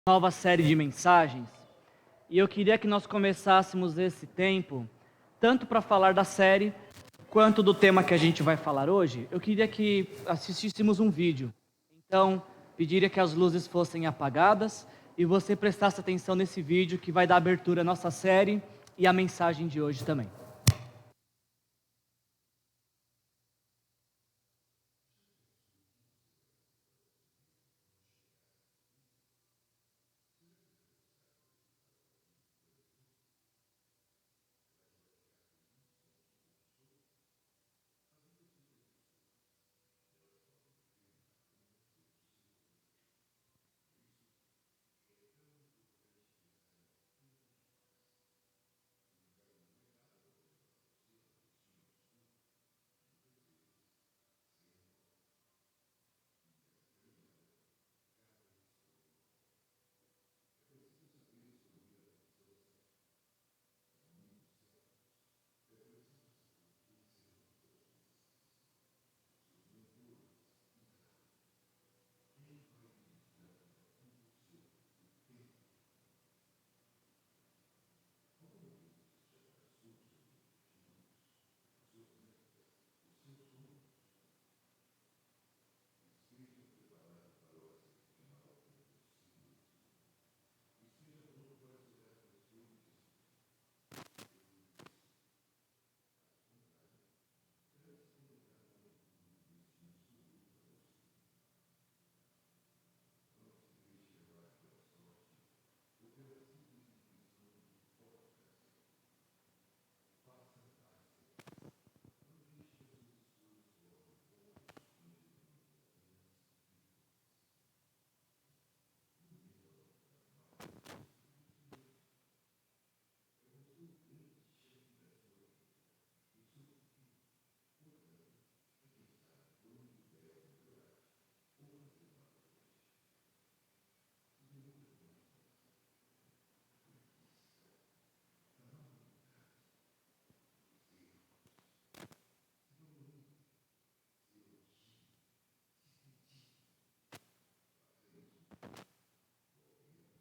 nova série de mensagens, e eu queria que nós começássemos esse tempo, tanto para falar da série, quanto do tema que a gente vai falar hoje. Eu queria que assistíssemos um vídeo. Então, pediria que as luzes fossem apagadas e você prestasse atenção nesse vídeo que vai dar abertura à nossa série e à mensagem de hoje também.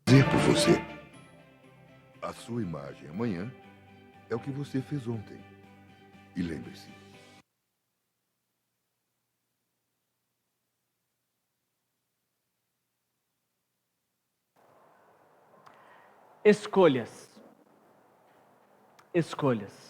Dizer por você. A sua imagem amanhã é o que você fez ontem. E lembre-se. Escolhas. Escolhas.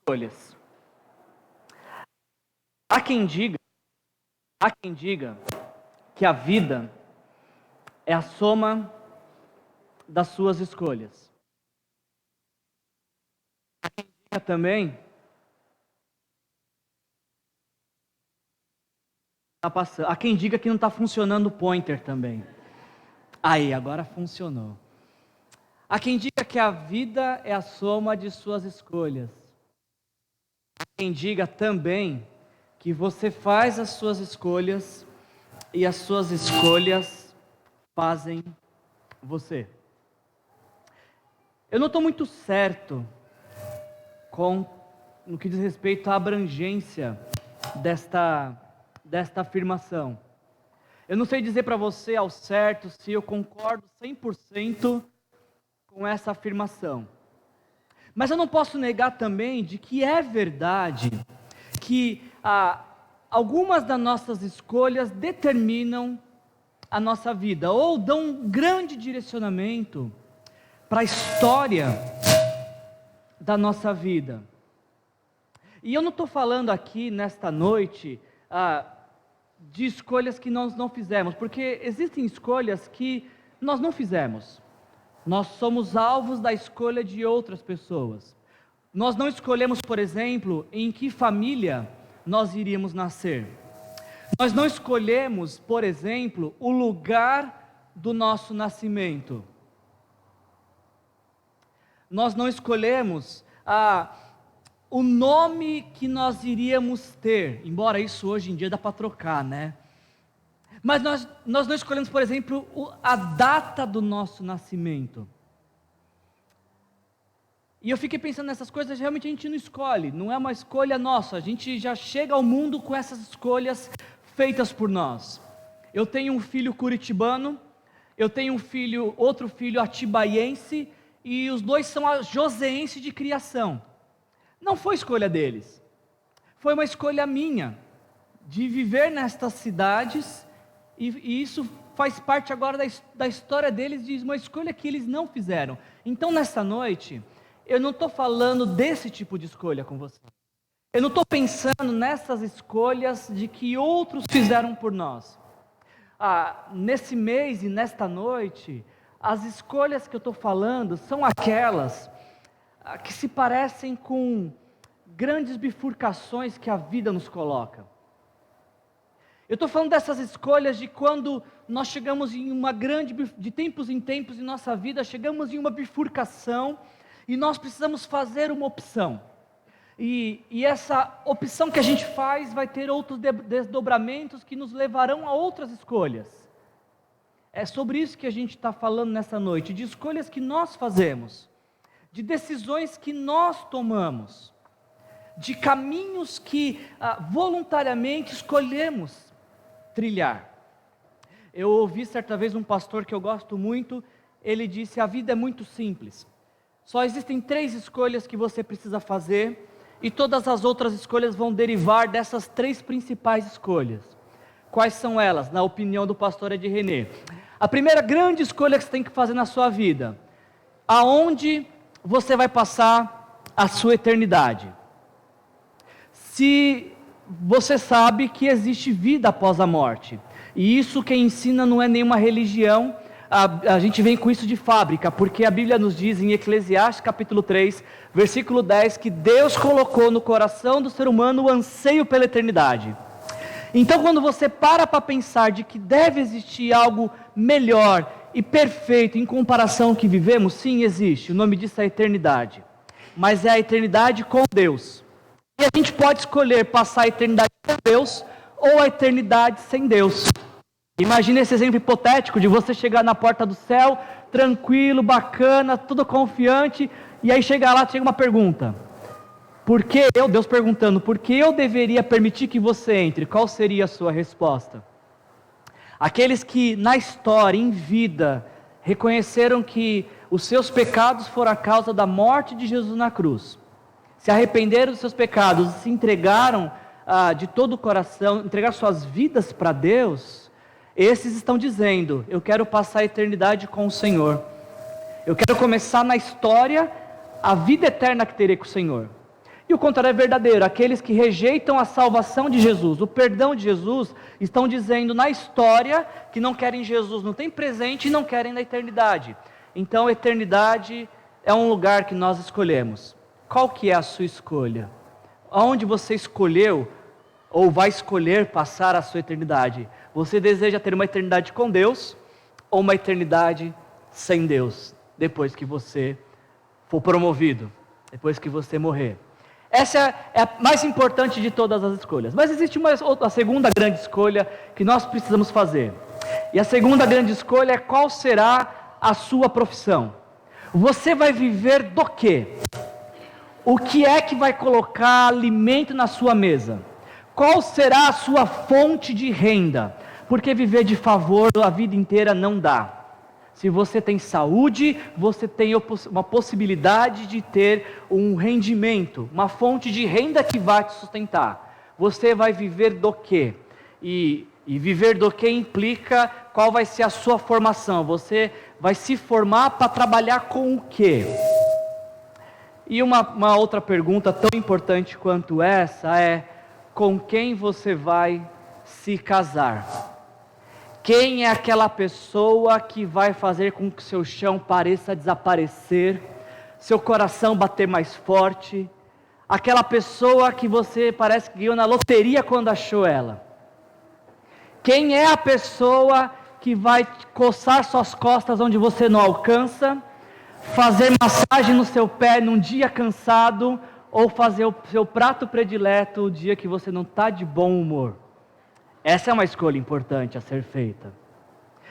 Escolhas. Há quem diga que a vida é a soma das suas escolhas. Há quem diga também há quem diga que não está funcionando o pointer também. Aí, agora funcionou. Há quem diga que a vida é a soma de suas escolhas. Há quem diga também que você faz as suas escolhas e as suas escolhas fazem você. Eu não estou muito certo no que diz respeito à abrangência desta afirmação. Eu não sei dizer para você ao certo se eu concordo 100% com essa afirmação. Mas eu não posso negar também de que é verdade que algumas das nossas escolhas determinam a nossa vida, ou dão um grande direcionamento para a história da nossa vida. E eu não estou falando aqui nesta noite de escolhas que nós não fizemos, porque existem escolhas que nós não fizemos. Nós somos alvos da escolha de outras pessoas. Nós não escolhemos, por exemplo, em que família nós iríamos nascer. Nós não escolhemos, por exemplo, o lugar do nosso nascimento. Nós não escolhemos o nome que nós iríamos ter, embora isso hoje em dia dá para trocar, né? Mas nós não escolhemos, por exemplo, a data do nosso nascimento. E eu fiquei pensando nessas coisas, realmente a gente não escolhe, não é uma escolha nossa, a gente já chega ao mundo com essas escolhas feitas por nós. Eu tenho um filho curitibano, eu tenho outro filho atibaiense, e os dois são joseenses de criação. Não foi escolha deles, foi uma escolha minha, de viver nestas cidades, e isso faz parte agora da história deles, de uma escolha que eles não fizeram. Então nessa noite, eu não estou falando desse tipo de escolha com você. Eu não estou pensando nessas escolhas de que outros fizeram por nós. Nesse mês e nesta noite, as escolhas que eu estou falando são aquelas que se parecem com grandes bifurcações que a vida nos coloca. Eu estou falando dessas escolhas de quando nós chegamos de tempos em tempos em nossa vida, chegamos em uma bifurcação e nós precisamos fazer uma opção. E essa opção que a gente faz vai ter outros desdobramentos que nos levarão a outras escolhas. É sobre isso que a gente está falando nessa noite, de escolhas que nós fazemos, de decisões que nós tomamos, de caminhos que voluntariamente escolhemos trilhar. Eu ouvi certa vez um pastor que eu gosto muito, ele disse: a vida é muito simples, só existem 3 escolhas que você precisa fazer, e todas as outras escolhas vão derivar dessas 3 principais escolhas. Quais são elas, na opinião do pastor Ed René? A primeira grande escolha que você tem que fazer na sua vida: aonde você vai passar a sua eternidade. Se você sabe que existe vida após a morte, e isso quem ensina não é nenhuma religião, a gente vem com isso de fábrica, porque a Bíblia nos diz em Eclesiastes capítulo 3, versículo 10, que Deus colocou no coração do ser humano o anseio pela eternidade. Então quando você para pensar de que deve existir algo melhor e perfeito em comparação ao que vivemos, sim, existe, o nome disso é eternidade, mas é a eternidade com Deus. E a gente pode escolher passar a eternidade com Deus ou a eternidade sem Deus. Imagina esse exemplo hipotético de você chegar na porta do céu, tranquilo, bacana, tudo confiante, e aí chega lá, chega uma pergunta: Deus perguntando, por que eu deveria permitir que você entre? Qual seria a sua resposta? Aqueles que na história, em vida, reconheceram que os seus pecados foram a causa da morte de Jesus na cruz, se arrependeram dos seus pecados, se entregaram de todo o coração, entregaram suas vidas para Deus, esses estão dizendo: eu quero passar a eternidade com o Senhor, eu quero começar na história a vida eterna que terei com o Senhor. E o contrário é verdadeiro, aqueles que rejeitam a salvação de Jesus, o perdão de Jesus, estão dizendo na história que não querem Jesus, não tem presente e não querem na eternidade. Então a eternidade é um lugar que nós escolhemos. Qual que é a sua escolha? Aonde você escolheu ou vai escolher passar a sua eternidade? Você deseja ter uma eternidade com Deus ou uma eternidade sem Deus, depois que você for promovido, depois que você morrer? Essa é a mais importante de todas as escolhas. Mas existe a segunda grande escolha que nós precisamos fazer. E a segunda grande escolha é: qual será a sua profissão? Você vai viver do quê? O que é que vai colocar alimento na sua mesa? Qual será a sua fonte de renda? Porque viver de favor a vida inteira não dá. Se você tem saúde, você tem uma possibilidade de ter um rendimento, uma fonte de renda que vai te sustentar. Você vai viver do quê? E viver do quê implica qual vai ser a sua formação. Você vai se formar para trabalhar com o quê? E uma outra pergunta tão importante quanto essa é: com quem você vai se casar? Quem é aquela pessoa que vai fazer com que seu chão pareça desaparecer, seu coração bater mais forte? Aquela pessoa que você parece que ganhou na loteria quando achou ela? Quem é a pessoa que vai coçar suas costas onde você não alcança, fazer massagem no seu pé num dia cansado, ou fazer o seu prato predileto o dia que você não está de bom humor. Essa é uma escolha importante a ser feita.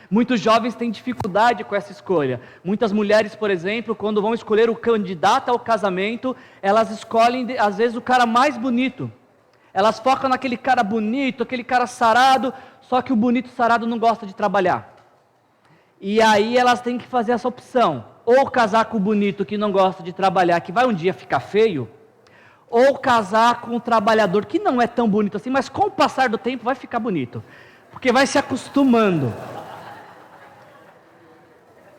Muitos jovens têm dificuldade com essa escolha. Muitas mulheres, por exemplo, quando vão escolher o candidato ao casamento, elas escolhem, às vezes, o cara mais bonito. Elas focam naquele cara bonito, aquele cara sarado, só que o bonito sarado não gosta de trabalhar. E aí elas têm que fazer essa opção. Ou casar com o bonito que não gosta de trabalhar, que vai um dia ficar feio, ou casar com o trabalhador que não é tão bonito assim, mas com o passar do tempo vai ficar bonito. Porque vai se acostumando.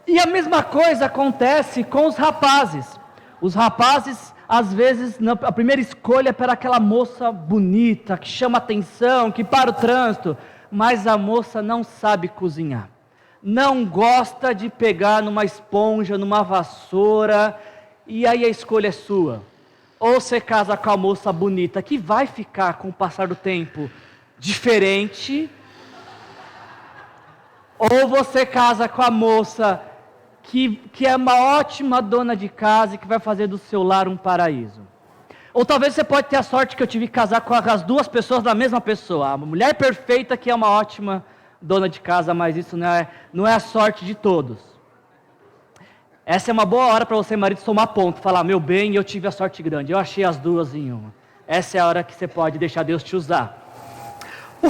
E a mesma coisa acontece com os rapazes. Os rapazes, às vezes, a primeira escolha é para aquela moça bonita, que chama atenção, que para o trânsito, mas a moça não sabe cozinhar. Não gosta de pegar numa esponja, numa vassoura, e aí a escolha é sua. Ou você casa com a moça bonita, que vai ficar com o passar do tempo diferente, ou você casa com a moça que é uma ótima dona de casa e que vai fazer do seu lar um paraíso. Ou talvez você pode ter a sorte que eu tive que casar com as duas pessoas da mesma pessoa. A mulher perfeita que é uma ótima dona de casa, mas isso não é a sorte de todos. Essa é uma boa hora para você, marido, somar ponto. Falar, meu bem, eu tive a sorte grande. Eu achei as duas em uma. Essa é a hora que você pode deixar Deus te usar. O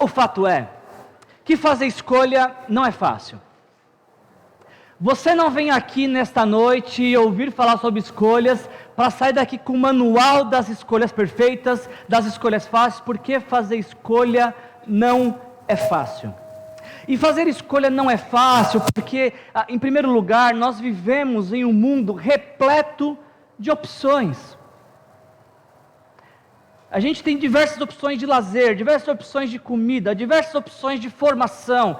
fato é que fazer escolha não é fácil. Você não vem aqui nesta noite ouvir falar sobre escolhas para sair daqui com o manual das escolhas perfeitas, das escolhas fáceis, porque fazer escolha não é fácil. E fazer escolha não é fácil porque, em primeiro lugar, nós vivemos em um mundo repleto de opções. A gente tem diversas opções de lazer, diversas opções de comida, diversas opções de formação.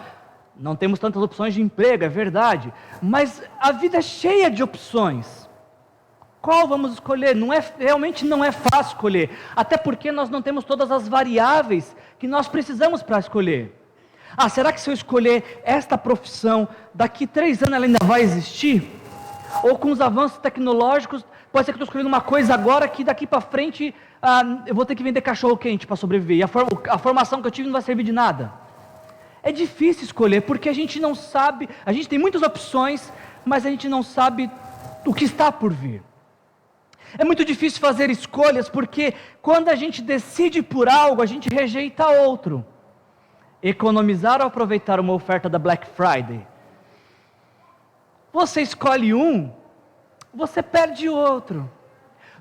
Não temos tantas opções de emprego, é verdade, mas a vida é cheia de opções. Qual vamos escolher? Realmente não é fácil escolher, até porque nós não temos todas as variáveis que nós precisamos para escolher. Será que se eu escolher esta profissão, daqui 3 anos ela ainda vai existir? Ou com os avanços tecnológicos, pode ser que eu estou escolhendo uma coisa agora que daqui para frente eu vou ter que vender cachorro quente para sobreviver, e a formação que eu tive não vai servir de nada. É difícil escolher, porque a gente não sabe, a gente tem muitas opções, mas a gente não sabe o que está por vir. É muito difícil fazer escolhas, porque quando a gente decide por algo, a gente rejeita outro. Economizar ou aproveitar uma oferta da Black Friday? Você escolhe um, você perde outro.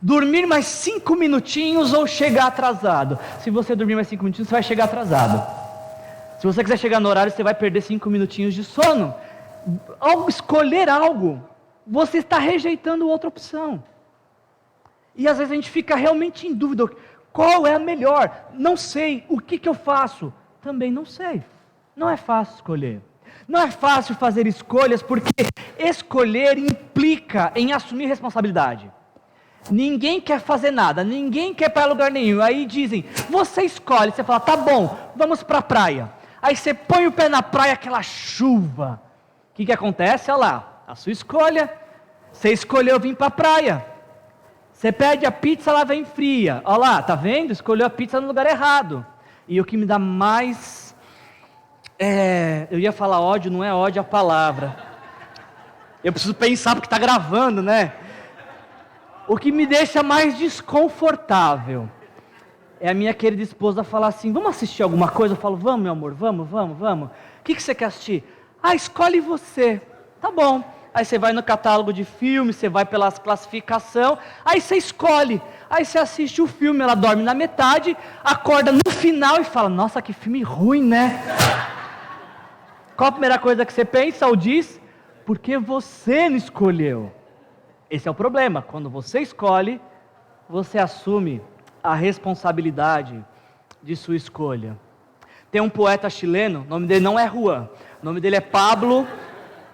Dormir mais 5 minutinhos ou chegar atrasado? Se você dormir mais 5 minutinhos, você vai chegar atrasado. Se você quiser chegar no horário, você vai perder 5 minutinhos de sono. Ao escolher algo, você está rejeitando outra opção. E às vezes a gente fica realmente em dúvida. Qual é a melhor? Não sei. O que eu faço? Também não sei. Não é fácil escolher. Não é fácil fazer escolhas, porque escolher implica em assumir responsabilidade. Ninguém quer fazer nada, ninguém quer ir para lugar nenhum. Aí dizem, você escolhe. Você fala, tá bom, vamos para a praia. Aí você põe o pé na praia, aquela chuva. O que acontece? Olha lá, a sua escolha. Você escolheu vir para a praia. Você pede a pizza, ela vem fria. Olha lá, tá vendo? Escolheu a pizza no lugar errado. E o que me dá mais... eu ia falar ódio, não é ódio a palavra. Eu preciso pensar porque está gravando, né? O que me deixa mais desconfortável é a minha querida esposa falar assim, vamos assistir alguma coisa? Eu falo, vamos meu amor, vamos. O que você quer assistir? Escolhe você. Tá bom. Aí você vai no catálogo de filmes, você vai pela classificação, aí você escolhe. Aí você assiste o filme, ela dorme na metade, acorda no final e fala, nossa, que filme ruim, né? Qual a primeira coisa que você pensa ou diz? Porque você não escolheu. Esse é o problema, quando você escolhe, você assume a responsabilidade de sua escolha. Tem um poeta chileno, o nome dele não é Juan, o nome dele é Pablo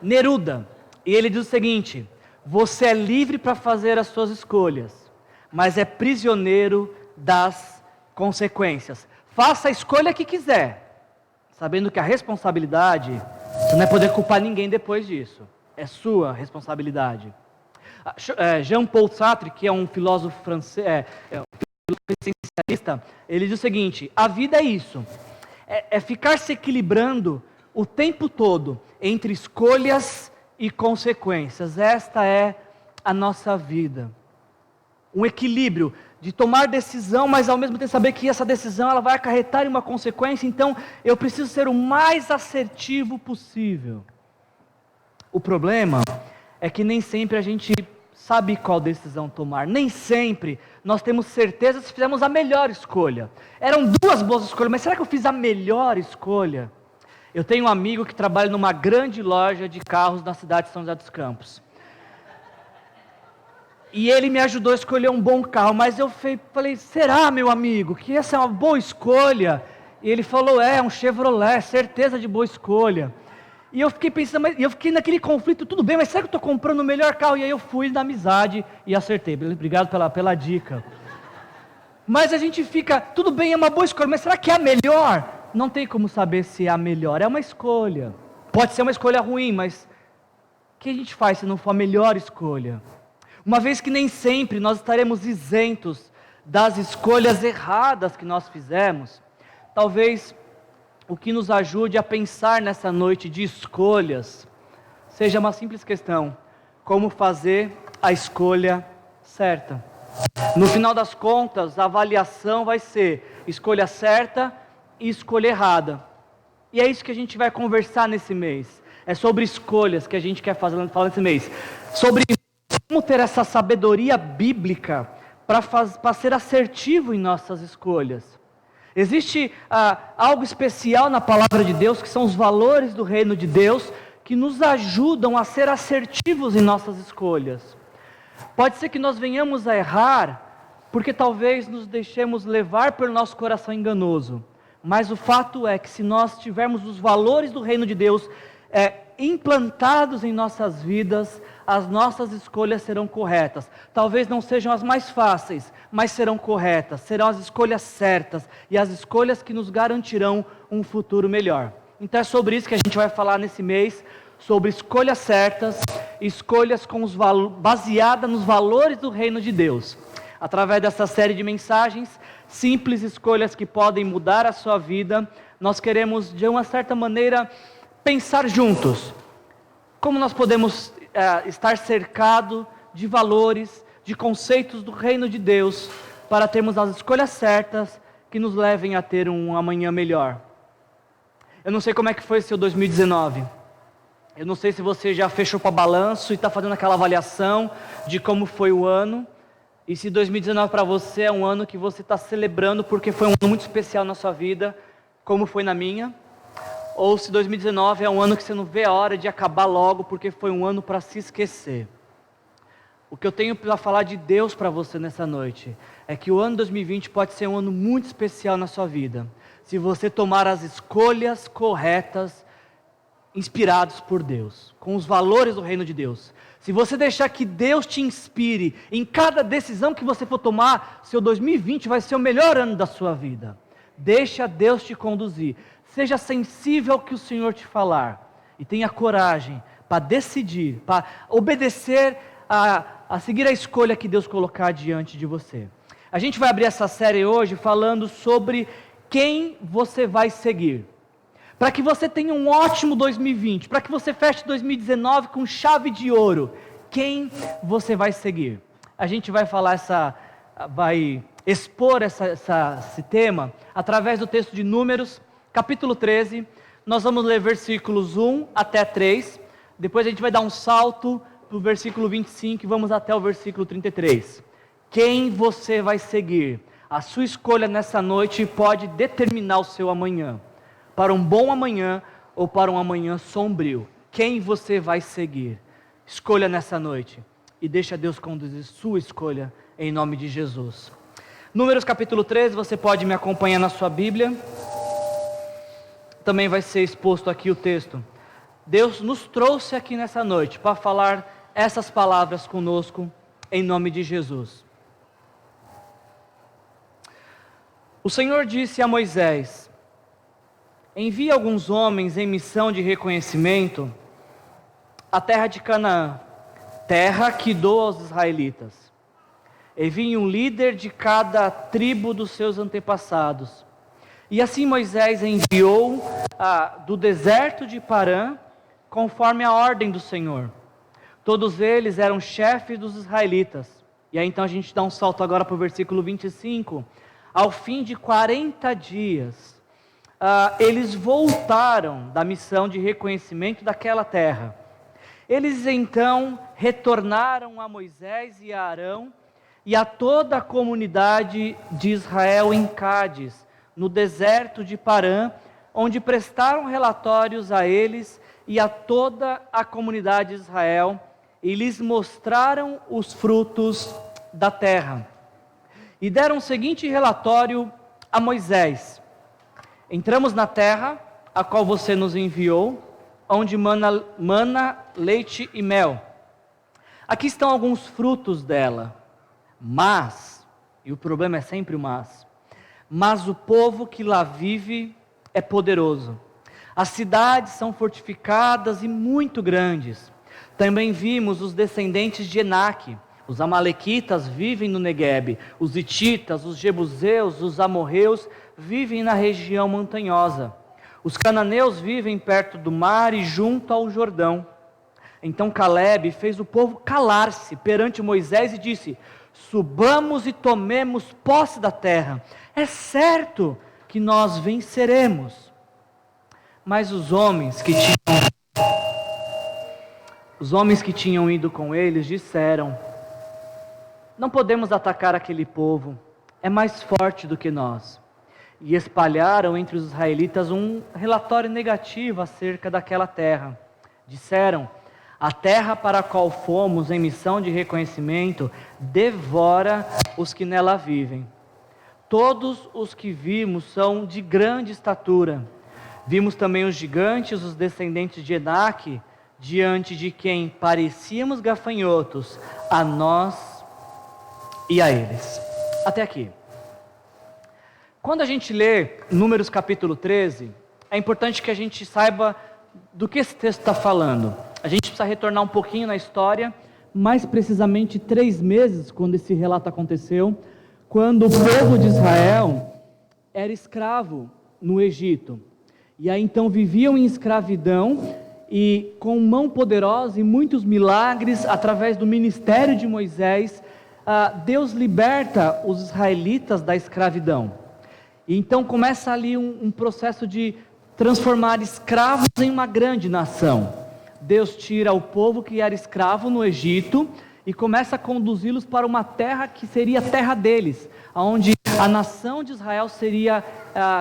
Neruda, e ele diz o seguinte, você é livre para fazer as suas escolhas, mas é prisioneiro das consequências. Faça a escolha que quiser, sabendo que a responsabilidade, você não vai poder culpar ninguém depois disso. é sua responsabilidade. Jean-Paul Sartre, que é um filósofo francês, um filósofo essencialista, ele diz o seguinte: a vida é isso, é ficar se equilibrando o tempo todo entre escolhas e consequências. Esta é a nossa vida. Um equilíbrio de tomar decisão, mas ao mesmo tempo saber que essa decisão ela vai acarretar em uma consequência, então eu preciso ser o mais assertivo possível. O problema é que nem sempre a gente sabe qual decisão tomar, nem sempre nós temos certeza se fizemos a melhor escolha. Eram duas boas escolhas, mas será que eu fiz a melhor escolha? Eu tenho um amigo que trabalha numa grande loja de carros na cidade de São José dos Campos. E ele me ajudou a escolher um bom carro, mas eu falei, será, meu amigo, que essa é uma boa escolha? E ele falou, é um Chevrolet, certeza de boa escolha. E eu fiquei pensando, eu fiquei naquele conflito, tudo bem, mas será que eu estou comprando o melhor carro? E aí eu fui na amizade e acertei. Obrigado pela dica. Mas a gente fica, tudo bem, é uma boa escolha, mas será que é a melhor? Não tem como saber se é a melhor, é uma escolha. Pode ser uma escolha ruim, mas o que a gente faz se não for a melhor escolha? Uma vez que nem sempre nós estaremos isentos das escolhas erradas que nós fizemos, talvez o que nos ajude a pensar nessa noite de escolhas seja uma simples questão: como fazer a escolha certa? No final das contas, a avaliação vai ser escolha certa e escolha errada. E é isso que a gente vai conversar nesse mês. É sobre escolhas que a gente quer falar nesse mês. Sobre como ter essa sabedoria bíblica para ser assertivo em nossas escolhas. Existe algo especial na palavra de Deus, que são os valores do reino de Deus, que nos ajudam a ser assertivos em nossas escolhas. Pode ser que nós venhamos a errar, porque talvez nos deixemos levar pelo nosso coração enganoso. Mas o fato é que se nós tivermos os valores do reino de Deus implantados em nossas vidas, as nossas escolhas serão corretas. Talvez não sejam as mais fáceis, mas serão corretas, serão as escolhas certas e as escolhas que nos garantirão um futuro melhor. Então é sobre isso que a gente vai falar nesse mês, sobre escolhas certas, escolhas baseadas nos valores do reino de Deus. Através dessa série de mensagens, simples escolhas que podem mudar a sua vida, nós queremos de uma certa maneira pensar juntos como nós podemos estar cercado de valores, de conceitos do reino de Deus, para termos as escolhas certas que nos levem a ter um amanhã melhor. Eu não sei como é que foi seu 2019. Eu não sei se você já fechou para balanço e está fazendo aquela avaliação de como foi o ano. E se 2019 para você é um ano que você está celebrando porque foi um ano muito especial na sua vida, como foi na minha. Ou se 2019 é um ano que você não vê a hora de acabar logo porque foi um ano para se esquecer. O que eu tenho para falar de Deus para você nessa noite é que o ano 2020 pode ser um ano muito especial na sua vida, se você tomar as escolhas corretas, inspirados por Deus, com os valores do reino de Deus. Se você deixar que Deus te inspire em cada decisão que você for tomar, seu 2020 vai ser o melhor ano da sua vida. Deixa Deus te conduzir. Seja sensível ao que o Senhor te falar e tenha coragem para decidir, para obedecer, a seguir a escolha que Deus colocar diante de você. A gente vai abrir essa série hoje falando sobre quem você vai seguir. Para que você tenha um ótimo 2020, para que você feche 2019 com chave de ouro, quem você vai seguir? A gente vai falar vai expor esse tema através do texto de Números, capítulo 13, nós vamos ler versículos 1 até 3, depois a gente vai dar um salto para o versículo 25 e vamos até o versículo 33. Quem você vai seguir? A sua escolha nessa noite pode determinar o seu amanhã, para um bom amanhã ou para um amanhã sombrio. Quem você vai seguir? Escolha nessa noite e deixa Deus conduzir sua escolha em nome de Jesus. Números capítulo 13, você pode me acompanhar na sua Bíblia. Também vai ser exposto aqui o texto. Deus nos trouxe aqui nessa noite para falar essas palavras conosco em nome de Jesus. O Senhor disse a Moisés: envie alguns homens em missão de reconhecimento a terra de Canaã, terra que dou aos israelitas. E vinha um líder de cada tribo dos seus antepassados. E assim Moisés enviou do deserto de Parã, conforme a ordem do Senhor. Todos eles eram chefes dos israelitas. E aí então a gente dá um salto agora para o versículo 25. Ao fim de 40 dias, eles voltaram da missão de reconhecimento daquela terra. Eles então retornaram a Moisés e a Arão e a toda a comunidade de Israel em Cádiz, no deserto de Parã, onde prestaram relatórios a eles e a toda a comunidade de Israel, e lhes mostraram os frutos da terra. E deram o seguinte relatório a Moisés: entramos na terra, a qual você nos enviou, onde mana leite e mel. Aqui estão alguns frutos dela, mas, e o problema é sempre o mas o povo que lá vive é poderoso. As cidades são fortificadas e muito grandes. Também vimos os descendentes de Enaque. Os amalequitas vivem no Neguebe. Os hititas, os jebuseus, os amorreus vivem na região montanhosa. Os cananeus vivem perto do mar e junto ao Jordão. Então Calebe fez o povo calar-se perante Moisés e disse: subamos e tomemos posse da terra. É certo que nós venceremos. Mas os homens que tinham ido com eles disseram: não podemos atacar aquele povo, é mais forte do que nós. E espalharam entre os israelitas um relatório negativo acerca daquela terra. Disseram: a terra para a qual fomos em missão de reconhecimento devora os que nela vivem. Todos os que vimos são de grande estatura. Vimos também os gigantes, os descendentes de Enaque, diante de quem parecíamos gafanhotos, a nós e a eles. Até aqui. Quando a gente lê Números capítulo 13, é importante que a gente saiba do que esse texto está falando. A gente precisa retornar um pouquinho na história, mais precisamente 3 meses, quando esse relato aconteceu, quando o povo de Israel era escravo no Egito. E aí então viviam em escravidão, e com mão poderosa e muitos milagres, através do ministério de Moisés, Deus liberta os israelitas da escravidão. E então começa ali um processo de transformar escravos em uma grande nação. Deus tira o povo que era escravo no Egito e começa a conduzi-los para uma terra que seria a terra deles, onde a nação de Israel seria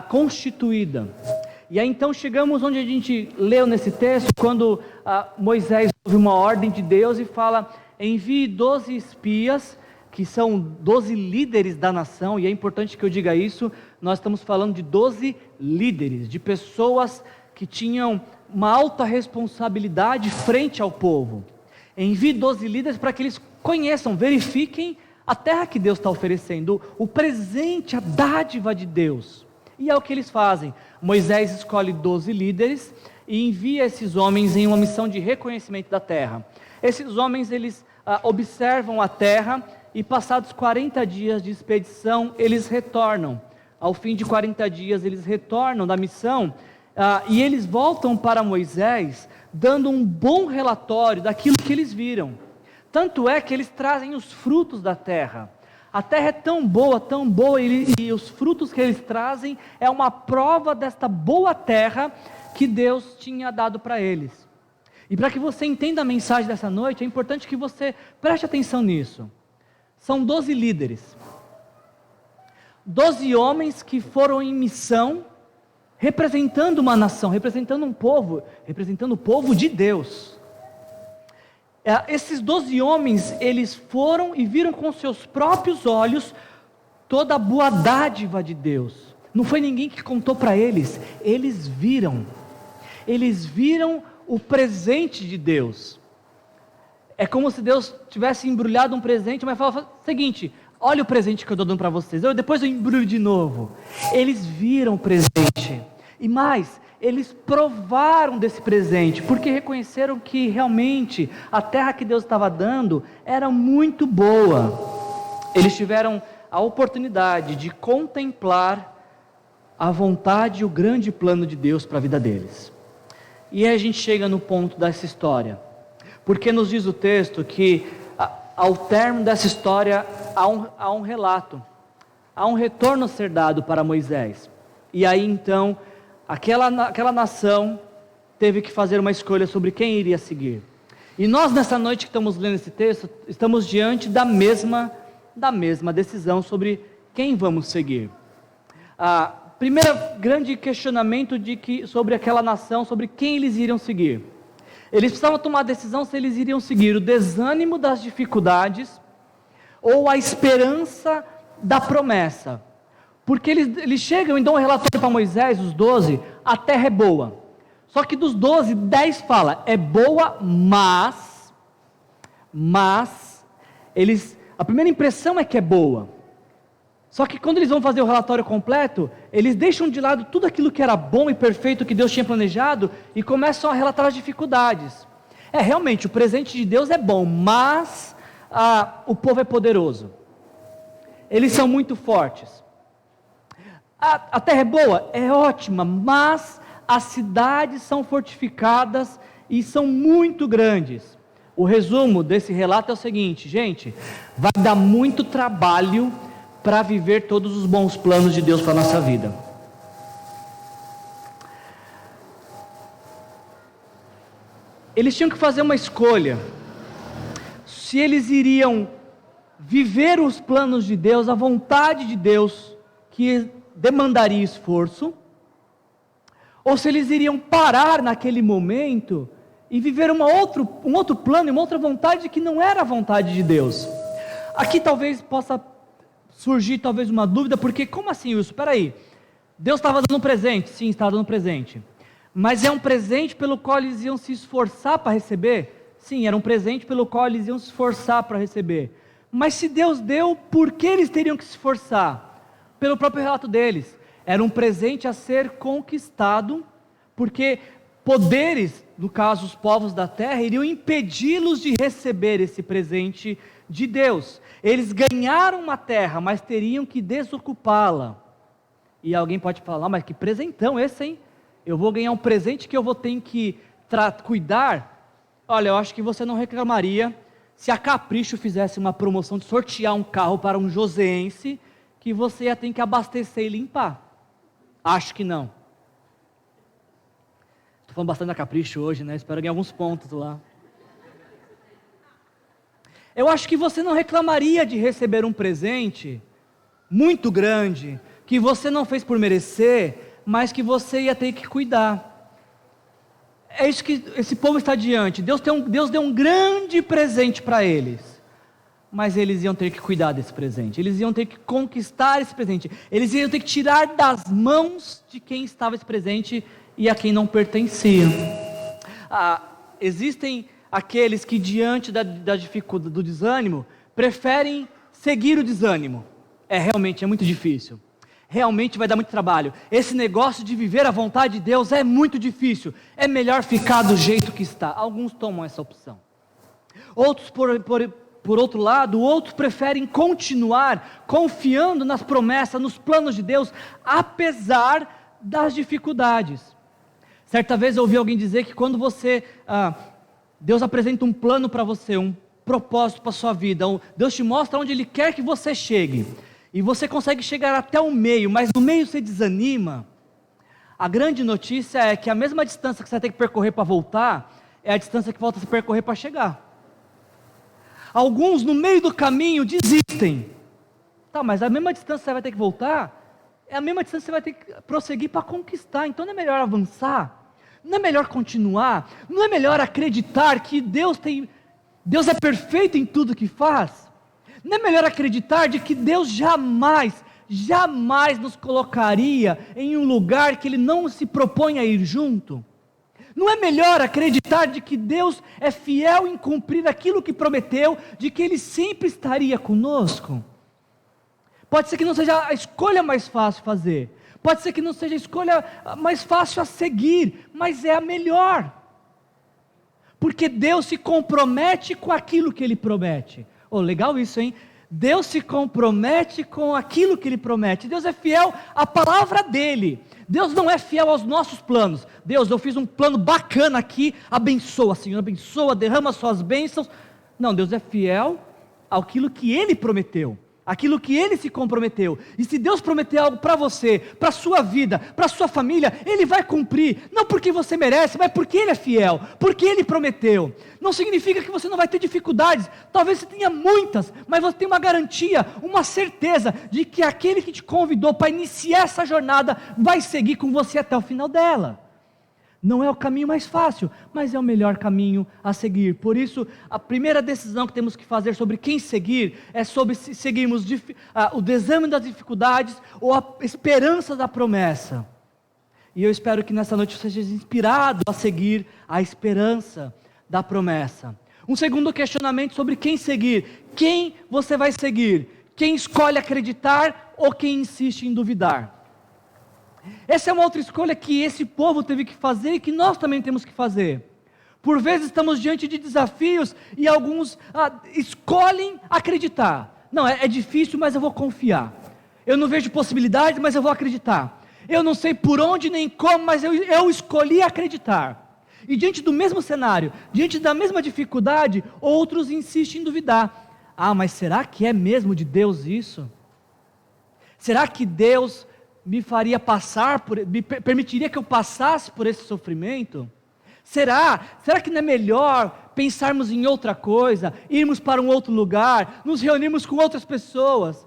constituída. E aí então chegamos onde a gente leu nesse texto, quando Moisés ouve uma ordem de Deus e fala: envie 12 espias, que são 12 líderes da nação. E é importante que eu diga isso, nós estamos falando de 12 líderes, de pessoas que tinham uma alta responsabilidade frente ao povo. Envie 12 líderes para que eles conheçam, verifiquem a terra que Deus está oferecendo, o presente, a dádiva de Deus. E é o que eles fazem. Moisés escolhe 12 líderes e envia esses homens em uma missão de reconhecimento da terra. Esses homens, eles observam a terra e passados 40 dias de expedição, eles retornam. Ao fim de 40 dias, eles retornam da missão e eles voltam para Moisés, dando um bom relatório daquilo que eles viram. Tanto é que eles trazem os frutos da terra. A terra é tão boa, e os frutos que eles trazem é uma prova desta boa terra que Deus tinha dado para eles. E para que você entenda a mensagem dessa noite, é importante que você preste atenção nisso. São 12 líderes. 12 homens que foram em missão, representando uma nação, representando um povo, representando o povo de Deus. Esses 12 homens, eles foram e viram com seus próprios olhos toda a boa dádiva de Deus. Não foi ninguém que contou para eles, eles viram o presente de Deus. É como se Deus tivesse embrulhado um presente, mas falava: seguinte, olha o presente que eu estou dando para vocês, depois eu embrulho de novo. Eles viram o presente, e mais, eles provaram desse presente, porque reconheceram que realmente a terra que Deus estava dando era muito boa. Eles tiveram a oportunidade de contemplar a vontade e o grande plano de Deus para a vida deles. E aí a gente chega no ponto dessa história, porque nos diz o texto que ao término dessa história há um relato, há um retorno a ser dado para Moisés. E aí então, aquela nação teve que fazer uma escolha sobre quem iria seguir. E nós nessa noite que estamos lendo esse texto, estamos diante da mesma decisão sobre quem vamos seguir. Primeiro grande questionamento sobre aquela nação, sobre quem eles iriam seguir. Eles precisavam tomar a decisão se eles iriam seguir o desânimo das dificuldades ou a esperança da promessa. Porque eles chegam e dão um relatório para Moisés, os 12, a terra é boa. Só que dos 12, 10 fala, é boa, mas a primeira impressão é que é boa. Só que quando eles vão fazer o relatório completo, eles deixam de lado tudo aquilo que era bom e perfeito que Deus tinha planejado e começam a relatar as dificuldades. Realmente, o presente de Deus é bom, mas o povo é poderoso. Eles são muito fortes. A terra é boa? É ótima, mas as cidades são fortificadas e são muito grandes. O resumo desse relato é o seguinte, gente, vai dar muito trabalho para viver todos os bons planos de Deus para a nossa vida. Eles tinham que fazer uma escolha, se eles iriam viver os planos de Deus, a vontade de Deus, que demandaria esforço, ou se eles iriam parar naquele momento e viver um outro plano, uma outra vontade que não era a vontade de Deus. Aqui talvez possa surgir talvez uma dúvida, porque como assim isso? Espera aí, Deus estava dando um presente? Sim, estava dando um presente, mas é um presente pelo qual eles iam se esforçar para receber? Sim, era um presente pelo qual eles iam se esforçar para receber, mas se Deus deu, por que eles teriam que se esforçar? Pelo próprio relato deles, era um presente a ser conquistado, porque poderes, no caso os povos da terra, iriam impedi-los de receber esse presente de Deus. Eles ganharam uma terra, mas teriam que desocupá-la. E alguém pode falar, mas que presentão esse, hein? Eu vou ganhar um presente que eu vou ter que cuidar? Olha, eu acho que você não reclamaria se a Capricho fizesse uma promoção de sortear um carro para um joseense, que você ia ter que abastecer e limpar. Acho que não. Estou falando bastante da Capricho hoje, né? Espero ganhar alguns pontos lá. Eu acho que você não reclamaria de receber um presente muito grande, que você não fez por merecer, mas que você ia ter que cuidar. É isso que esse povo está diante. Deus deu um grande presente para eles, mas eles iam ter que cuidar desse presente, eles iam ter que conquistar esse presente, eles iam ter que tirar das mãos de quem estava esse presente e a quem não pertencia. Existem aqueles que diante da dificuldade, do desânimo, preferem seguir o desânimo. Realmente é muito difícil, realmente vai dar muito trabalho, esse negócio de viver a vontade de Deus é muito difícil, é melhor ficar do jeito que está. Alguns tomam essa opção, outros por outro lado, outros preferem continuar confiando nas promessas, nos planos de Deus, apesar das dificuldades. Certa vez eu ouvi alguém dizer que quando Deus apresenta um plano para você, um propósito para a sua vida, Deus te mostra onde Ele quer que você chegue, e você consegue chegar até o meio, mas no meio você desanima, a grande notícia é que a mesma distância que você vai ter que percorrer para voltar, é a distância que falta se percorrer para chegar. Alguns no meio do caminho desistem, mas a mesma distância que você vai ter que voltar, é a mesma distância que você vai ter que prosseguir para conquistar, então não é melhor avançar? Não é melhor continuar? Não é melhor acreditar que Deus é perfeito em tudo que faz? Não é melhor acreditar de que Deus jamais nos colocaria em um lugar que Ele não se propõe a ir junto? Não é melhor acreditar de que Deus é fiel em cumprir aquilo que prometeu, de que Ele sempre estaria conosco? Pode ser que não seja a escolha mais fácil fazer, Pode ser que não seja a escolha mais fácil a seguir, mas é a melhor. Porque Deus se compromete com aquilo que Ele promete. Oh, legal isso, hein? Deus se compromete com aquilo que Ele promete. Deus é fiel à palavra dEle. Deus não é fiel aos nossos planos. Deus, eu fiz um plano bacana aqui, abençoa, Senhor, abençoa, derrama suas bênçãos. Não, Deus é fiel àquilo que Ele prometeu, aquilo que Ele se comprometeu. E se Deus prometer algo para você, para a sua vida, para a sua família, Ele vai cumprir, não porque você merece, mas porque Ele é fiel, porque Ele prometeu. Não significa que você não vai ter dificuldades, talvez você tenha muitas, mas você tem uma garantia, uma certeza de que aquele que te convidou para iniciar essa jornada, vai seguir com você até o final dela. Não é o caminho mais fácil, mas é o melhor caminho a seguir. Por isso, a primeira decisão que temos que fazer sobre quem seguir é sobre se seguirmos o desânimo das dificuldades ou a esperança da promessa. E eu espero que nessa noite você seja inspirado a seguir a esperança da promessa. Um segundo questionamento sobre quem seguir. Quem você vai seguir? Quem escolhe acreditar ou quem insiste em duvidar? Essa é uma outra escolha que esse povo teve que fazer e que nós também temos que fazer. Por vezes estamos diante de desafios e alguns escolhem acreditar. Não, é difícil, mas eu vou confiar. Eu não vejo possibilidade, mas eu vou acreditar. Eu não sei por onde nem como, mas eu escolhi acreditar. E diante do mesmo cenário, diante da mesma dificuldade, outros insistem em duvidar. Ah, mas será que é mesmo de Deus isso? Será que Deus me faria passar, me permitiria que eu passasse por esse sofrimento? Será que não é melhor pensarmos em outra coisa, irmos para um outro lugar, nos reunirmos com outras pessoas?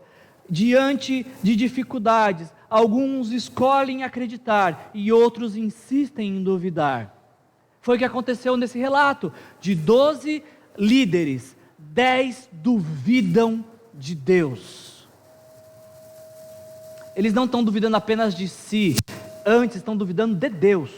Diante de dificuldades, alguns escolhem acreditar e outros insistem em duvidar. Foi o que aconteceu nesse relato, de 12 líderes, 10 duvidam de Deus. Eles não estão duvidando apenas de si, antes estão duvidando de Deus.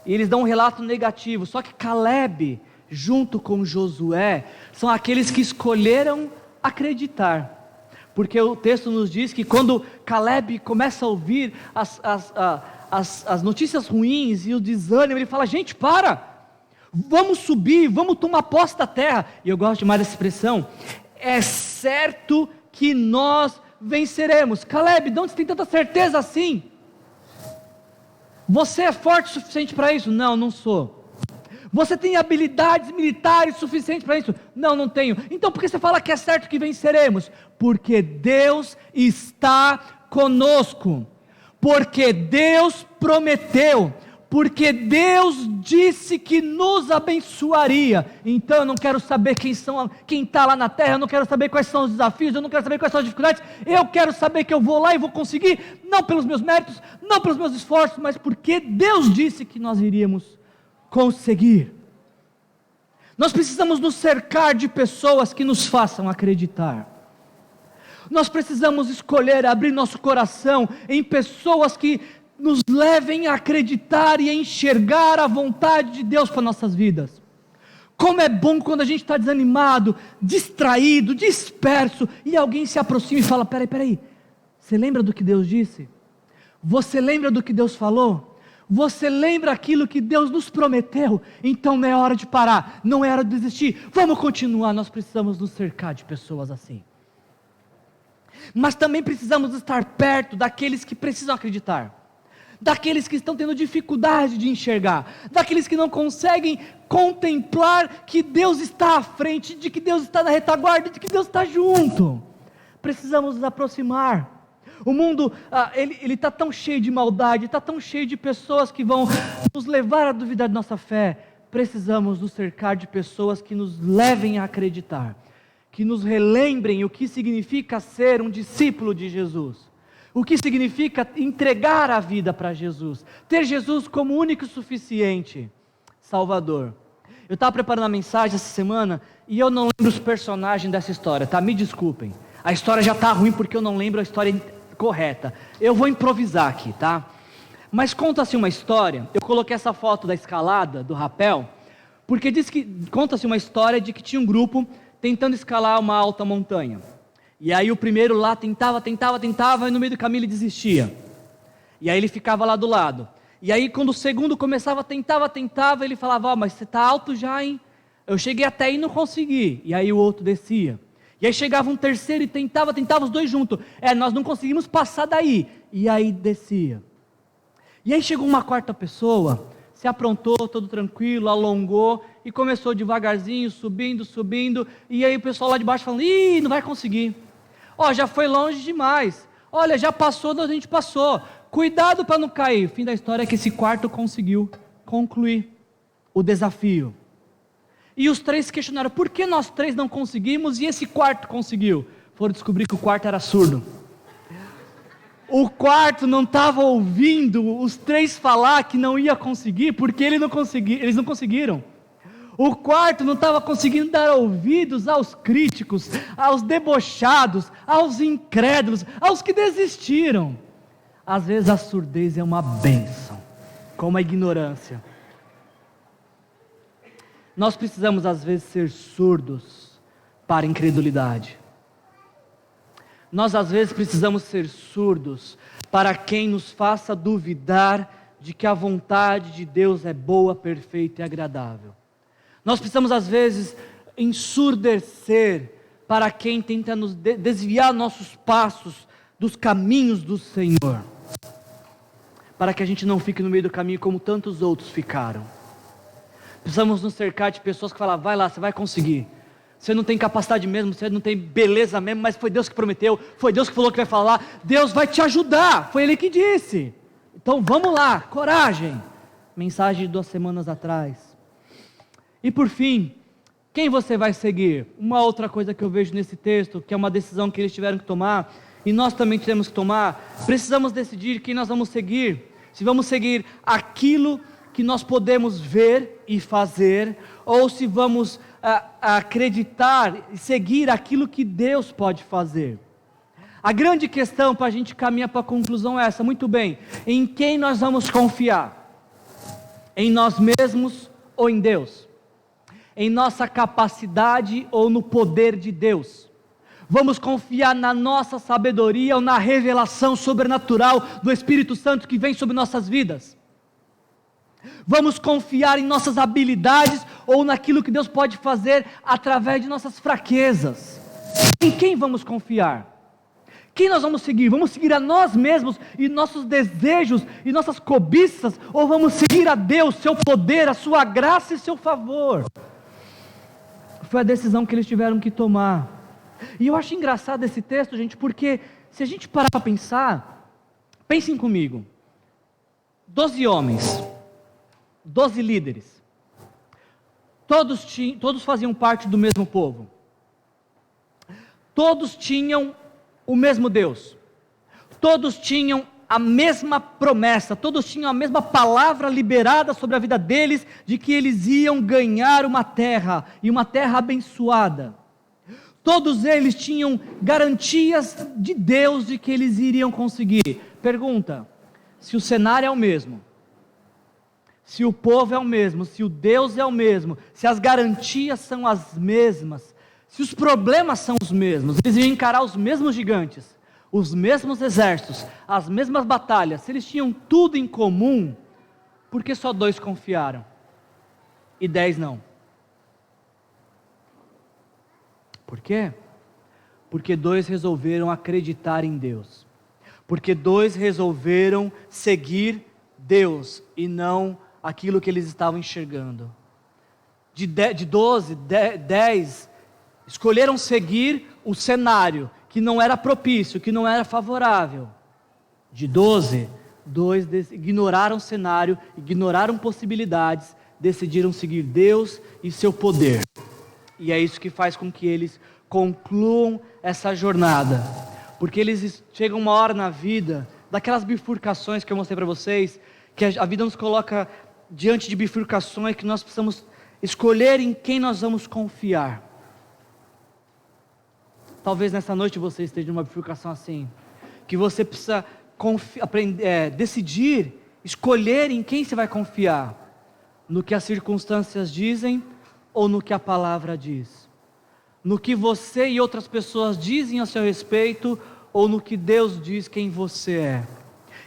E eles dão um relato negativo. Só que Caleb, junto com Josué, são aqueles que escolheram acreditar. Porque o texto nos diz que quando Caleb começa a ouvir as notícias ruins e o desânimo, ele fala: gente, vamos subir, vamos tomar posse da terra. E eu gosto demais dessa expressão: é certo que nós venceremos. Caleb, de onde você tem tanta certeza assim? Você é forte o suficiente para isso? Não, não sou. Você tem habilidades militares suficientes para isso? Não, não tenho. Então por que você fala que é certo que venceremos? Porque Deus está conosco, porque Deus prometeu, porque Deus disse que nos abençoaria. Então eu não quero saber quem está lá na terra, eu não quero saber quais são os desafios, eu não quero saber quais são as dificuldades, eu quero saber que eu vou lá e vou conseguir, não pelos meus méritos, não pelos meus esforços, mas porque Deus disse que nós iríamos conseguir. Nós precisamos nos cercar de pessoas que nos façam acreditar. Nós precisamos escolher abrir nosso coração em pessoas que nos levem a acreditar e a enxergar a vontade de Deus para nossas vidas. Como é bom quando a gente está desanimado, distraído, disperso, e alguém se aproxima e fala: peraí, você lembra do que Deus disse? Você lembra do que Deus falou? Você lembra aquilo que Deus nos prometeu? Então não é hora de parar, não é hora de desistir, vamos continuar. Nós precisamos nos cercar de pessoas assim. Mas também precisamos estar perto daqueles que precisam acreditar, daqueles que estão tendo dificuldade de enxergar, daqueles que não conseguem contemplar que Deus está à frente, de que Deus está na retaguarda, de que Deus está junto. Precisamos nos aproximar. O mundo, ele está tão cheio de maldade, está tão cheio de pessoas que vão nos levar a duvidar de nossa fé. Precisamos nos cercar de pessoas que nos levem a acreditar, que nos relembrem o que significa ser um discípulo de Jesus. O que significa entregar a vida para Jesus, ter Jesus como único e suficiente Salvador. Eu estava preparando a mensagem essa semana e eu não lembro os personagens dessa história, tá? Me desculpem, a história já está ruim porque eu não lembro a história correta. Eu vou improvisar aqui, tá? Mas conta-se uma história, eu coloquei essa foto da escalada, do rapel, porque conta-se uma história de que tinha um grupo tentando escalar uma alta montanha. E aí o primeiro lá tentava, e no meio do caminho ele desistia. E aí ele ficava lá do lado. E aí quando o segundo começava, tentava, ele falava, mas você está alto já, hein? Eu cheguei até aí e não consegui. E aí o outro descia. E aí chegava um terceiro e tentava os dois juntos. Nós não conseguimos passar daí. E aí descia. E aí chegou uma quarta pessoa, se aprontou, todo tranquilo, alongou e começou devagarzinho, subindo. E aí o pessoal lá de baixo falando, ih, não vai conseguir. Já foi longe demais. Olha, já passou da onde a gente passou. Cuidado para não cair. O fim da história é que esse quarto conseguiu concluir o desafio. E os três questionaram, por que nós três não conseguimos e esse quarto conseguiu? Foram descobrir que o quarto era surdo. O quarto não estava ouvindo os três falar que não ia conseguir, porque eles não conseguiram. O quarto não estava conseguindo dar ouvidos aos críticos, aos debochados, aos incrédulos, aos que desistiram. Às vezes a surdez é uma bênção, como a ignorância. Nós precisamos às vezes ser surdos para a incredulidade. Nós às vezes precisamos ser surdos para quem nos faça duvidar de que a vontade de Deus é boa, perfeita e agradável. Nós precisamos às vezes ensurdecer para quem tenta nos desviar nossos passos dos caminhos do Senhor, para que a gente não fique no meio do caminho como tantos outros ficaram. Precisamos nos cercar de pessoas que falam, vai lá, você vai conseguir. Você não tem capacidade mesmo, você não tem beleza mesmo, mas foi Deus que prometeu, foi Deus que falou que vai falar, Deus vai te ajudar, foi Ele que disse. Então vamos lá, coragem. Mensagem de 2 semanas atrás. E por fim, quem você vai seguir? Uma outra coisa que eu vejo nesse texto, que é uma decisão que eles tiveram que tomar, e nós também temos que tomar, precisamos decidir quem nós vamos seguir, se vamos seguir aquilo que nós podemos ver e fazer, ou se vamos acreditar e seguir aquilo que Deus pode fazer. A grande questão para a gente caminhar para a conclusão é essa, muito bem, em quem nós vamos confiar? Em nós mesmos ou em Deus? Em nossa capacidade ou no poder de Deus? Vamos confiar na nossa sabedoria ou na revelação sobrenatural do Espírito Santo que vem sobre nossas vidas? Vamos confiar em nossas habilidades ou naquilo que Deus pode fazer através de nossas fraquezas? Em quem vamos confiar? Quem nós vamos seguir? Vamos seguir a nós mesmos e nossos desejos e nossas cobiças? Ou vamos seguir a Deus, seu poder, a sua graça e seu favor? Foi a decisão que eles tiveram que tomar. E eu acho engraçado esse texto, gente, porque se a gente parar para pensar, pensem comigo, 12 homens, 12 líderes, todos faziam parte do mesmo povo, todos tinham o mesmo Deus, todos tinham a mesma promessa, todos tinham a mesma palavra liberada sobre a vida deles, de que eles iam ganhar uma terra, e uma terra abençoada. Todos eles tinham garantias de Deus de que eles iriam conseguir. Pergunta, se o cenário é o mesmo, se o povo é o mesmo, se o Deus é o mesmo, se as garantias são as mesmas, se os problemas são os mesmos, eles iam encarar os mesmos gigantes, os mesmos exércitos, as mesmas batalhas, se eles tinham tudo em comum, por que só 2 confiaram e 10 não? Por quê? Porque 2 resolveram acreditar em Deus, porque 2 resolveram seguir Deus e não aquilo que eles estavam enxergando. De 12, 10 escolheram seguir o cenário que não era propício, que não era favorável. De 12, 2 ignoraram o cenário, ignoraram possibilidades, decidiram seguir Deus e seu poder. E é isso que faz com que eles concluam essa jornada, porque eles chegam uma hora na vida, daquelas bifurcações que eu mostrei para vocês, que a vida nos coloca diante de bifurcações, que nós precisamos escolher em quem nós vamos confiar. Talvez nessa noite você esteja numa bifurcação assim, que você precisa decidir, escolher em quem você vai confiar, no que as circunstâncias dizem ou no que a palavra diz. no que você e outras pessoas dizem a seu respeito, ou no que Deus diz quem você é?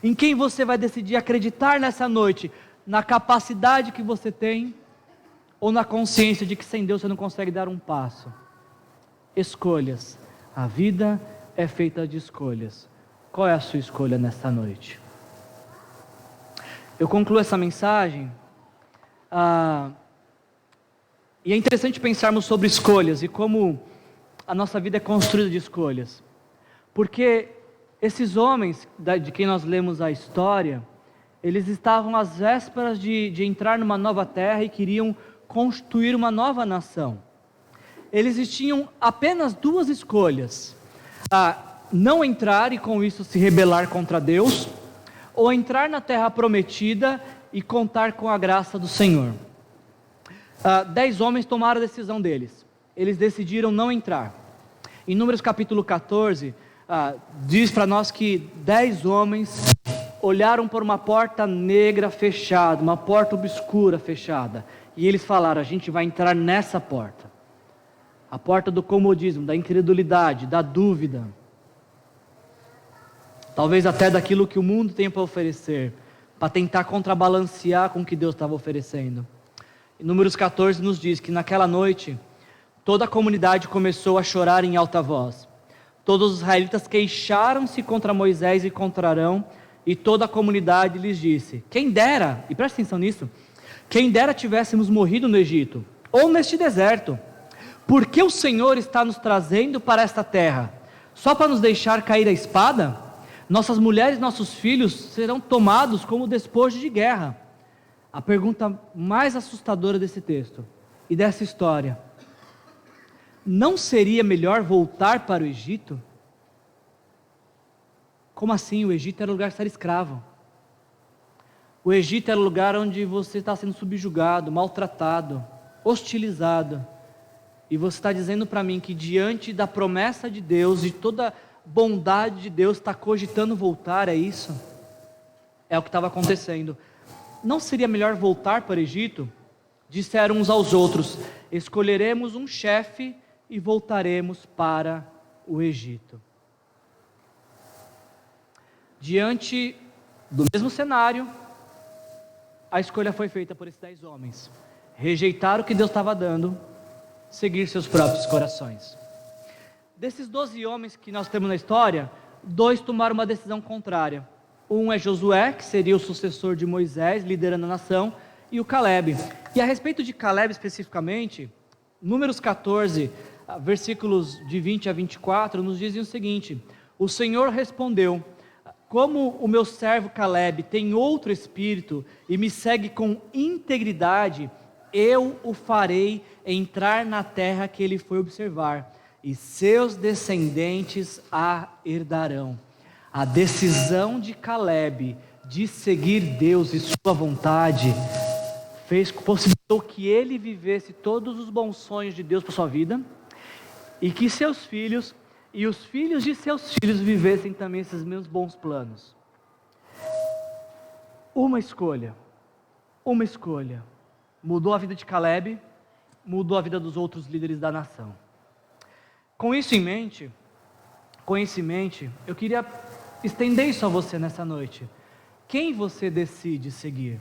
Em quem você vai decidir acreditar nessa noite? Na capacidade que você tem, ou na consciência de que sem Deus você não consegue dar um passo? Escolhas. A vida é feita de escolhas. Qual é a sua escolha nesta noite? Eu concluo essa mensagem, e é interessante pensarmos sobre escolhas e como a nossa vida é construída de escolhas. Porque esses homens, de quem nós lemos a história, eles estavam às vésperas de entrar numa nova terra e queriam constituir uma nova nação. Eles tinham apenas duas escolhas: não entrar e com isso se rebelar contra Deus, ou entrar na terra prometida e contar com a graça do Senhor. 10 homens tomaram a decisão deles. Eles decidiram não entrar. Em Números capítulo 14, diz para nós que 10 homens olharam por uma porta negra fechada, uma porta obscura fechada, e eles falaram: a gente vai entrar nessa porta. A porta do comodismo, da incredulidade, da dúvida, talvez até daquilo que o mundo tem para oferecer, para tentar contrabalancear com o que Deus estava oferecendo. Em Números 14 nos diz que naquela noite, toda a comunidade começou a chorar em alta voz. Todos os israelitas queixaram-se contra Moisés e contra Arão, e toda a comunidade lhes disse: quem dera, e presta atenção nisso, quem dera tivéssemos morrido no Egito, ou neste deserto, porque o Senhor está nos trazendo para esta terra, só para nos deixar cair a espada? Nossas mulheres e nossos filhos serão tomados como despojo de guerra. A pergunta mais assustadora desse texto e dessa história: não seria melhor voltar para o Egito? Como assim? O Egito era o lugar de estar escravo. O Egito era o lugar onde você está sendo subjugado, maltratado, hostilizado. E você está dizendo para mim que diante da promessa de Deus e toda a bondade de Deus está cogitando voltar, é isso? É o que estava acontecendo. Não seria melhor voltar para o Egito? Disseram uns aos outros: escolheremos um chefe e voltaremos para o Egito. Diante do mesmo cenário, a escolha foi feita por esses 10 homens: rejeitar o que Deus estava dando, seguir seus próprios corações. Desses 12 homens que nós temos na história, 2 tomaram uma decisão contrária. Um é Josué, que seria o sucessor de Moisés, liderando a nação, e o Caleb. E a respeito de Caleb especificamente, Números 14, versículos de 20 a 24, nos dizem o seguinte: o Senhor respondeu: como o meu servo Caleb tem outro espírito e me segue com integridade, eu o farei entrar na terra que ele foi observar, e seus descendentes a herdarão. A decisão de Caleb de seguir Deus e sua vontade possibilitou que ele vivesse todos os bons sonhos de Deus para sua vida, e que seus filhos e os filhos de seus filhos vivessem também esses mesmos bons planos. Uma escolha mudou a vida de Caleb, mudou a vida dos outros líderes da nação. Com isso em mente, eu queria estender isso a você nessa noite. Quem você decide seguir?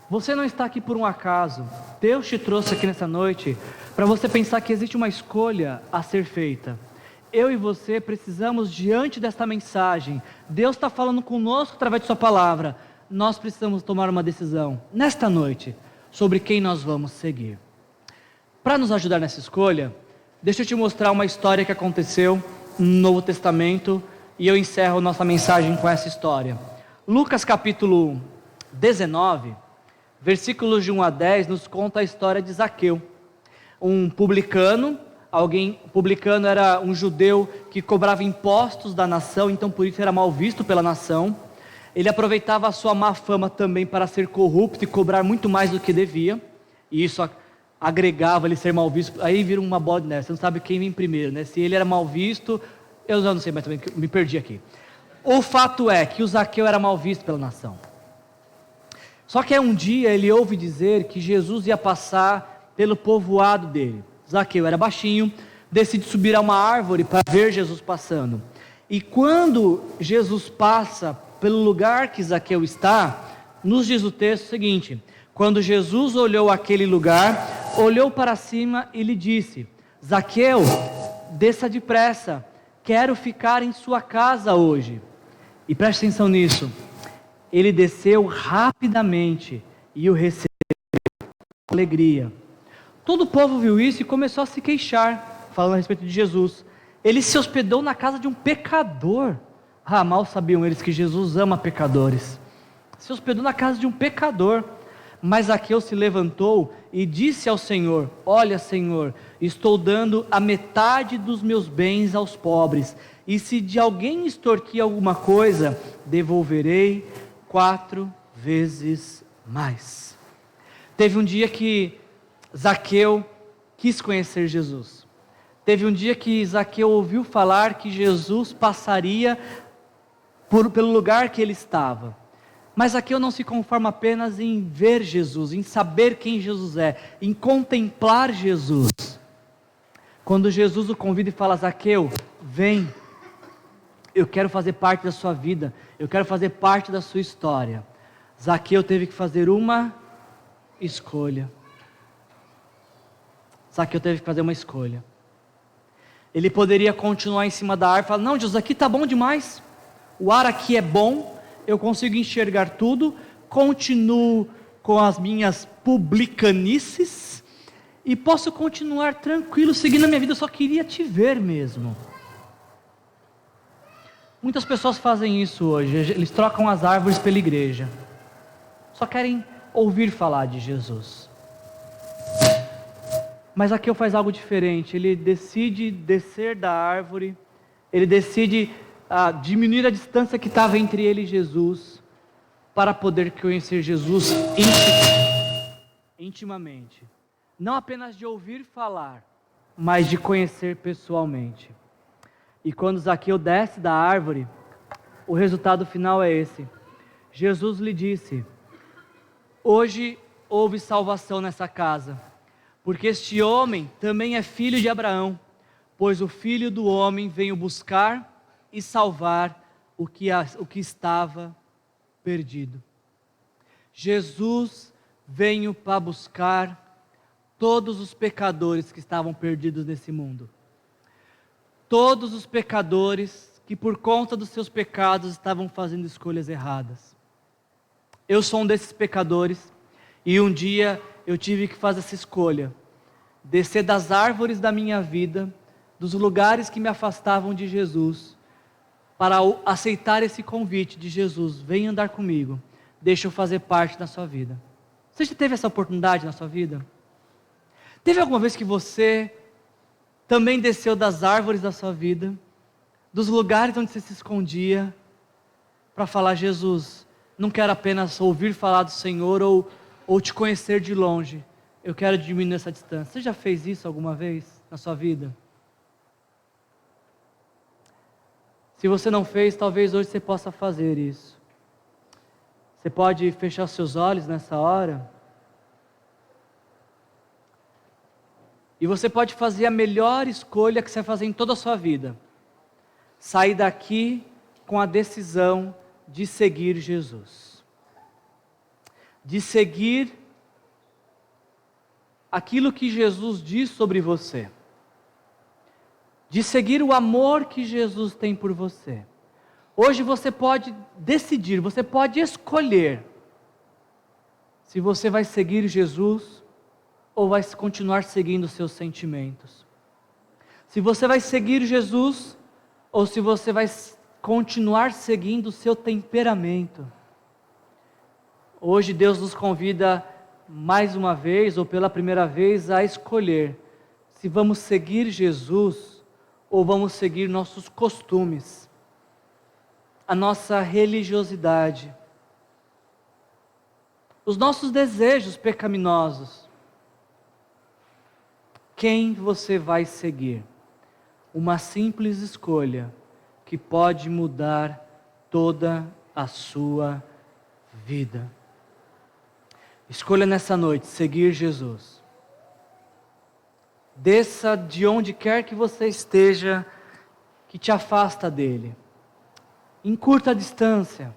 Você não está aqui por um acaso. Deus te trouxe aqui nessa noite para você pensar que existe uma escolha a ser feita. Eu e você precisamos, diante desta mensagem, Deus está falando conosco através de sua palavra, nós precisamos tomar uma decisão, nesta noite, sobre quem nós vamos seguir. Para nos ajudar nessa escolha, deixa eu te mostrar uma história que aconteceu no Novo Testamento, e eu encerro nossa mensagem com essa história. Lucas capítulo 19, versículos de 1 a 10, nos conta a história de Zaqueu, um publicano. Publicano era um judeu que cobrava impostos da nação, então por isso era mal visto pela nação. Ele aproveitava a sua má fama também para ser corrupto e cobrar muito mais do que devia, e isso agregava ele ser mal visto. Aí vira uma bola de neve, você não sabe quem vem primeiro, né? Se ele era mal visto, eu não sei, mas também me perdi aqui. O fato é que o Zaqueu era mal visto pela nação. Só que um dia ele ouve dizer que Jesus ia passar pelo povoado dele. Zaqueu era baixinho, decide subir a uma árvore para ver Jesus passando. E quando Jesus passa pelo lugar que Zaqueu está, nos diz o texto o seguinte: quando Jesus olhou aquele lugar, olhou para cima e lhe disse: Zaqueu, desça depressa, quero ficar em sua casa hoje. E preste atenção nisso, ele desceu rapidamente e o recebeu com alegria. Todo o povo viu isso e começou a se queixar, falando a respeito de Jesus. Ele se hospedou na casa de um pecador. Mal sabiam eles que Jesus ama pecadores. Se hospedou na casa de um pecador. Mas Zaqueu se levantou e disse ao Senhor: olha, Senhor, estou dando a metade dos meus bens aos pobres, e se de alguém extorquir alguma coisa, devolverei 4 vezes mais. Teve um dia que Zaqueu quis conhecer Jesus. Teve um dia que Zaqueu ouviu falar que Jesus passaria pelo lugar que ele estava. Mas Zaqueu não se conforma apenas em ver Jesus, em saber quem Jesus é, em contemplar Jesus. Quando Jesus o convida e fala: Zaqueu, vem, eu quero fazer parte da sua vida, eu quero fazer parte da sua história. Zaqueu teve que fazer uma escolha. Zaqueu teve que fazer uma escolha. Ele poderia continuar em cima da árvore e falar: não, Jesus, aqui está bom demais, o ar aqui é bom, eu consigo enxergar tudo, continuo com as minhas publicanices e posso continuar tranquilo, seguindo a minha vida, eu só queria te ver mesmo. Muitas pessoas fazem isso hoje, eles trocam as árvores pela igreja, só querem ouvir falar de Jesus. Mas Zaqueu faz algo diferente, ele decide descer da árvore, ele decide diminuir a distância que estava entre ele e Jesus, para poder conhecer Jesus intimamente. Não apenas de ouvir falar, mas de conhecer pessoalmente. E quando Zaqueu desce da árvore, o resultado final é esse. Jesus lhe disse: hoje houve salvação nessa casa, porque este homem também é filho de Abraão, pois o Filho do Homem veio buscar e salvar o que estava perdido. Jesus veio para buscar todos os pecadores que estavam perdidos nesse mundo. Todos os pecadores que por conta dos seus pecados estavam fazendo escolhas erradas. Eu sou um desses pecadores e um dia eu tive que fazer essa escolha, descer das árvores da minha vida, dos lugares que me afastavam de Jesus, para aceitar esse convite de Jesus: vem andar comigo, deixa eu fazer parte da sua vida. Você já teve essa oportunidade na sua vida? Teve alguma vez que você também desceu das árvores da sua vida, dos lugares onde você se escondia, para falar: Jesus, não quero apenas ouvir falar do Senhor ou te conhecer de longe, eu quero diminuir essa distância. Você já fez isso alguma vez na sua vida? Se você não fez, talvez hoje você possa fazer isso. Você pode fechar os seus olhos nessa hora. E você pode fazer a melhor escolha que você vai fazer em toda a sua vida. Sair daqui com a decisão de seguir Jesus. De seguir aquilo que Jesus diz sobre você. De seguir o amor que Jesus tem por você. Hoje você pode decidir, você pode escolher se você vai seguir Jesus ou vai continuar seguindo os seus sentimentos. Se você vai seguir Jesus ou se você vai continuar seguindo o seu temperamento. Hoje Deus nos convida mais uma vez ou pela primeira vez a escolher se vamos seguir Jesus ou vamos seguir nossos costumes, a nossa religiosidade, os nossos desejos pecaminosos. Quem você vai seguir? Uma simples escolha que pode mudar toda a sua vida. Escolha nessa noite seguir Jesus. desça de onde quer que você esteja, que te afasta dele. Encurta a distância.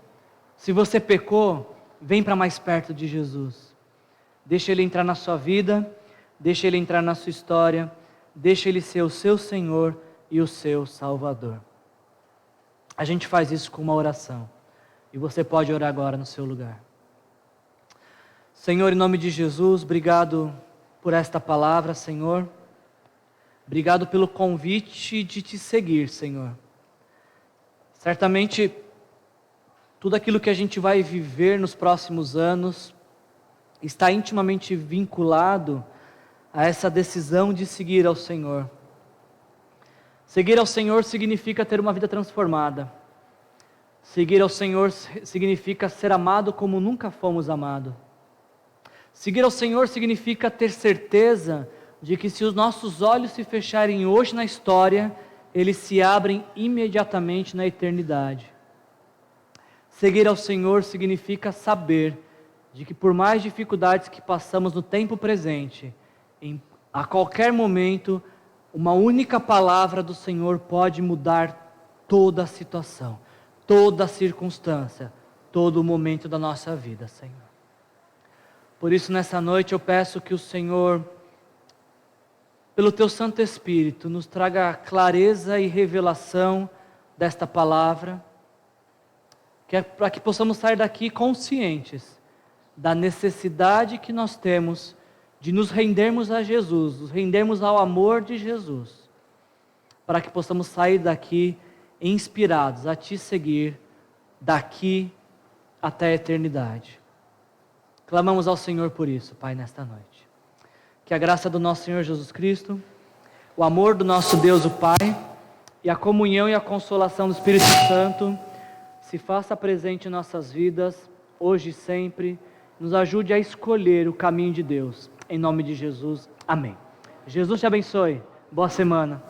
Se você pecou, vem para mais perto de Jesus. Deixa ele entrar na sua vida, deixa ele entrar na sua história, deixa ele ser o seu Senhor e o seu Salvador. A gente faz isso com uma oração. E você pode orar agora no seu lugar. Senhor, em nome de Jesus, obrigado por esta palavra, Senhor. Obrigado pelo convite de te seguir, Senhor. Certamente, tudo aquilo que a gente vai viver nos próximos anos está intimamente vinculado a essa decisão de seguir ao Senhor. Seguir ao Senhor significa ter uma vida transformada. Seguir ao Senhor significa ser amado como nunca fomos amados. Seguir ao Senhor significa ter certeza de que se os nossos olhos se fecharem hoje na história, eles se abrem imediatamente na eternidade. Seguir ao Senhor significa saber de que por mais dificuldades que passamos no tempo presente, a qualquer momento, uma única palavra do Senhor pode mudar toda a situação, toda a circunstância, todo o momento da nossa vida, Senhor. Por isso, nessa noite, eu peço que o Senhor, pelo Teu Santo Espírito, nos traga clareza e revelação desta palavra, para que possamos sair daqui conscientes da necessidade que nós temos de nos rendermos a Jesus, nos rendermos ao amor de Jesus, para que possamos sair daqui inspirados a Te seguir daqui até a eternidade. Clamamos ao Senhor por isso, Pai, nesta noite. Que a graça do nosso Senhor Jesus Cristo, o amor do nosso Deus, o Pai, e a comunhão e a consolação do Espírito Santo se faça presente em nossas vidas, hoje e sempre, nos ajude a escolher o caminho de Deus. Em nome de Jesus, amém. Jesus te abençoe. Boa semana.